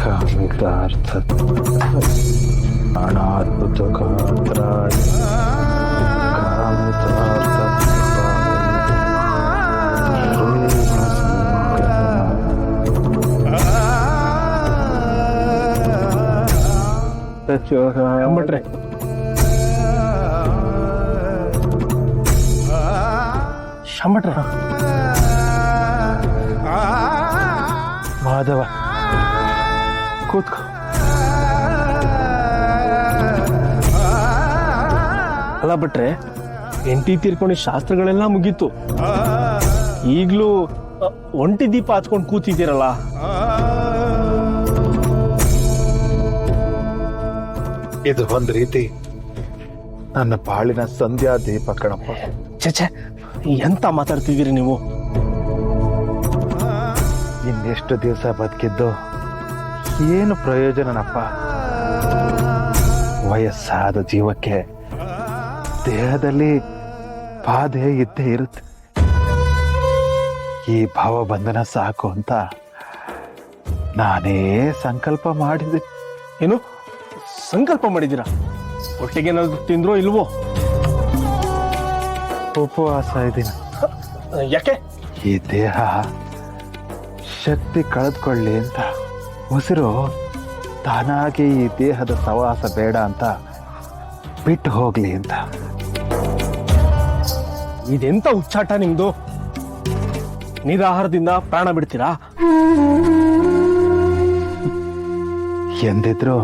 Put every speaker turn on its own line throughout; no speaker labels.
ಕಾಮಿತಾರ್ಥ ಅನಾದ್ಭುತಗಾತ್ರಾಯ
ಅಂಬಟ್ರೆ ಶಂಬಟ್ರೆ
ಮಾಧವ ಕೂತ್ಕೋ.
ಅಲ್ಲ ಭಟ್ರೆ, ಹೆಂಡತಿ ತೀರ್ಕೊಂಡು ಶಾಸ್ತ್ರಗಳೆಲ್ಲ ಮುಗೀತು, ಈಗ್ಲೂ ಒಂಟಿ ದೀಪ ಹಚ್ಕೊಂಡು ಕೂತಿದ್ದೀರಲ್ಲ.
ಇದು ಒಂದ್ ರೀತಿ ನನ್ನ ಬಾಳಿನ ಸಂಧ್ಯಾ ದೀಪ ಕಣಪ್ಪ.
ಛೆ, ಎಂತ ಮಾತಾಡ್ತಿದ್ದೀರಿ ನೀವು?
ಇನ್ನೆಷ್ಟು ದಿವಸ ಬದುಕಿದ್ದು ಏನು ಪ್ರಯೋಜನನಪ್ಪ? ವಯಸ್ಸಾದ ಜೀವಕ್ಕೆ ದೇಹದಲ್ಲಿ ಬಾಧೆ ಇದ್ದೇ ಇರುತ್ತೆ. ಈ ಭಾವಬಂಧನ ಸಾಕು ಅಂತ ನಾನೇ ಸಂಕಲ್ಪ ಮಾಡಿದೆ.
ಏನು ಸಂಕಲ್ಪ ಮಾಡಿದ್ದೀರಾ? ಒಟ್ಟಿಗೆ ಏನಾದ್ರು ತಿಂದ್ರೋ ಇಲ್ವೋ?
ಉಪವಾಸ ಇದ್ದೀನಿ.
ಯಾಕೆ?
ಈ ದೇಹ ಶಕ್ತಿ ಕಳೆದುಕೊಳ್ಳಿ ಅಂತ, ಉಸಿರು ತಾನಾಗಿ ಈ ದೇಹದ ಸವಾಸ ಬೇಡ ಅಂತ ಬಿಟ್ಟು ಹೋಗ್ಲಿ ಅಂತ.
ಇದೆಂತ ಹುಚ್ಚಾಟ ನಿಮ್ದು? ನಿರಾಹಾರದಿಂದ ಪ್ರಾಣ ಬಿಡ್ತೀರಾ?
ಎಂದಿದ್ರು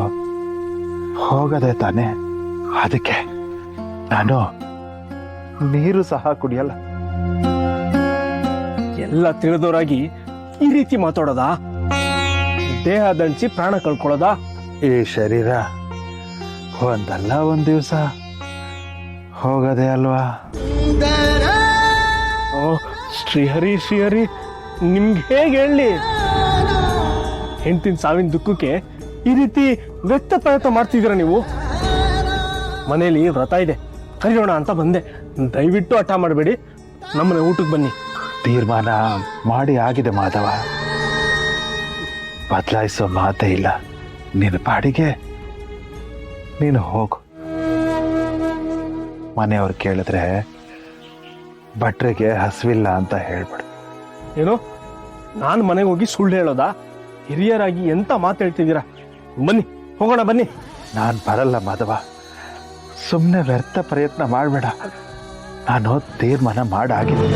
ಹೋಗದೆ ತಾನೆ, ಅದಕ್ಕೆ ನಾನು ನೀರು ಸಹ ಕುಡಿಯಲ್ಲ.
ಎಲ್ಲ ತಿಳಿದವರಾಗಿ ಈ ರೀತಿ ಮಾತಾಡೋದಾ? ದೇಹ ದಂಡಿಸಿ ಪ್ರಾಣ ಕಳ್ಕೊಳ್ಳೋದಾ?
ಈ ಶರೀರ ಒಂದಲ್ಲ ಒಂದ್ ದಿವಸ ಹೋಗದೆ ಅಲ್ವಾ?
ಶ್ರೀಹರಿ, ನಿಮ್ಗೆ ಹೇಗೆ ಹೇಳಿ? ಹೆಂಡತಿನ ಸಾವಿನ ದುಃಖಕ್ಕೆ ಈ ರೀತಿ ವ್ಯಕ್ತ ಪ್ರಯತ್ನ ಮಾಡ್ತಿದ್ದೀರಾ ನೀವು? ಮನೇಲಿ ವ್ರತ ಇದೆ, ಕರೆಯೋಣ ಅಂತ ಬಂದೆ. ದಯವಿಟ್ಟು ಹಠ ಮಾಡಬೇಡಿ, ನಮ್ಮನೆ ಊಟಕ್ಕೆ ಬನ್ನಿ.
ತೀರ್ಮಾನ ಮಾಡಿ ಆಗಿದೆ ಮಾಧವ, ಬದಲಾಯಿಸೋ ಮಾತೇ ಇಲ್ಲ. ನಿನ್ನ ಪಾಡಿಗೆ ನೀನು ಹೋಗು. ಮನೆಯವ್ರು ಕೇಳಿದ್ರೆ ಭಟ್ರಿಗೆ ಹಸಿವಿಲ್ಲ ಅಂತ ಹೇಳ್ಬಿಡು.
ಏನು, ನಾನು ಮನೆಗೆ ಹೋಗಿ ಸುಳ್ಳು ಹೇಳೋದಾ? ಹಿರಿಯರಾಗಿ ಎಂತ ಮಾತು ಹೇಳ್ತಿದ್ದೀರಾ? ಬನ್ನಿ, ಹೋಗೋಣ ಬನ್ನಿ.
ನಾನು ಬರಲ್ಲ ಮಾಧವ, ಸುಮ್ಮನೆ ವ್ಯರ್ಥ ಪ್ರಯತ್ನ ಮಾಡಬೇಡ. ನಾನು ತೀರ್ಮಾನ ಮಾಡಾಗಿದೆ.